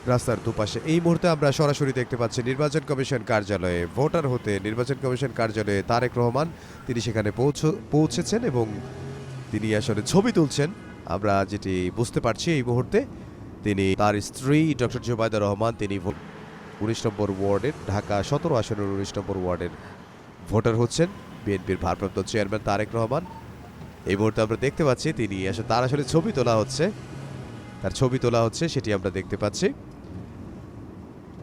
রাস্তার দুপাশে এই মুহূর্তে আমরা সরাসরি দেখতে পাচ্ছি নির্বাচন কমিশন কার্যালয়ে ভোটার হতে নির্বাচন কমিশন কার্যালয়ে তারেক রহমান তিনি সেখানে পৌঁছেছেন এবং তিনি আসলে ছবি তুলছেন। আমরা যেটি বুঝতে পারছি এই মুহূর্তে তিনি তার স্ত্রী ডক্টর জুবাইদা রহমান তিনি ১৯ নম্বর ওয়ার্ডের ঢাকা ১৭ আসনের ১৯ নম্বর ওয়ার্ডের ভোটার হচ্ছেন বিএনপির ভারপ্রাপ্ত চেয়ারম্যান তারেক রহমান। এই মুহূর্তে আমরা দেখতে পাচ্ছি তিনি তার আসলে ছবি তোলা হচ্ছে, তার ছবি তোলা হচ্ছে সেটি আমরা দেখতে পাচ্ছি।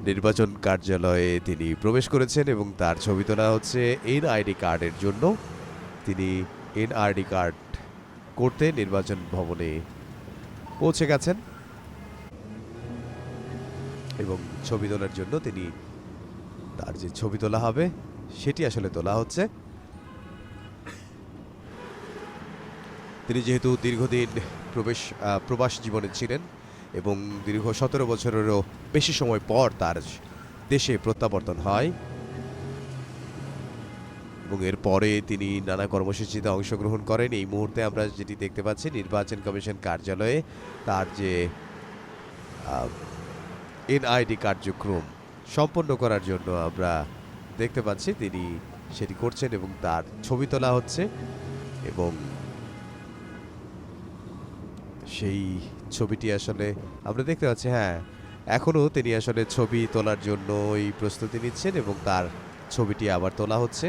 নির্বাচন কার্যালয়ে তিনি প্রবেশ করেছেন এবং তার ছবি তোলা হচ্ছে এনআইডি কার্ডের জন্য। তিনি এনআইডি কার্ড করতে নির্বাচন ভবনে পৌঁছে গেছেন এবং ছবি তোলার জন্য তিনি তার যে ছবি তোলা হবে সেটি আসলে তোলা হচ্ছে। তিনি যেহেতু দীর্ঘদিন প্রবাস জীবনে ছিলেন এবং দীর্ঘ ১৭ বছরেরও বেশি সময় পর তার দেশে প্রত্যাবর্তন হয় এবং এরপরে তিনি নানা কর্মসূচিতে অংশগ্রহণ করেন। এই মুহূর্তে আমরা যেটি দেখতে পাচ্ছি নির্বাচন কমিশন কার্যালয়ে তার যে এনআইডি কার্যক্রম সম্পন্ন করার জন্য আমরা দেখতে পাচ্ছি তিনি সেটি করছেন এবং তার ছবি তোলা হচ্ছে এবং সেই ছবিটি আসলে আমরা দেখতে পাচ্ছি। হ্যাঁ, এখনও তিনি আসলে ছবি তোলার জন্য এই প্রস্তুতি নিচ্ছেন এবং তার ছবিটি আবার তোলা হচ্ছে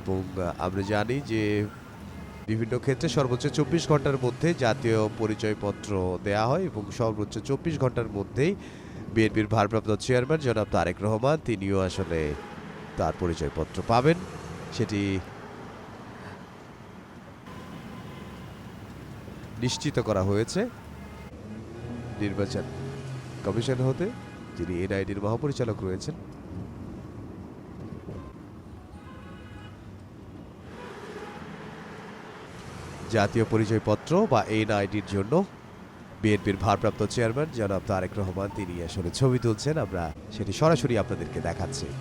এবং আমরা জানি যে বিভিন্ন ক্ষেত্রে সর্বোচ্চ ২৪ ঘন্টার মধ্যে জাতীয় পরিচয়পত্র দেয়া হয় এবং সর্বোচ্চ ২৪ ঘন্টার মধ্যেই বিএনপির ভারপ্রাপ্ত চেয়ারম্যান জনাব তারেক রহমান তিনিও আসলে তার পরিচয়পত্র পাবেন। সেটি নিশ্চিত করা হয়েছে নির্বাচন কমিশন হতে, যিনি এনআইডির মহাপরিচালক রয়েছেন। জাতীয় পরিচয়পত্র বা এনআইডির জন্য বিএনপির ভারপ্রাপ্ত চেয়ারম্যান জনাব তারেক রহমান তিনি আসলে ছবি তুলছেন। আমরা সেটি সরাসরি আপনাদেরকে দেখাচ্ছি।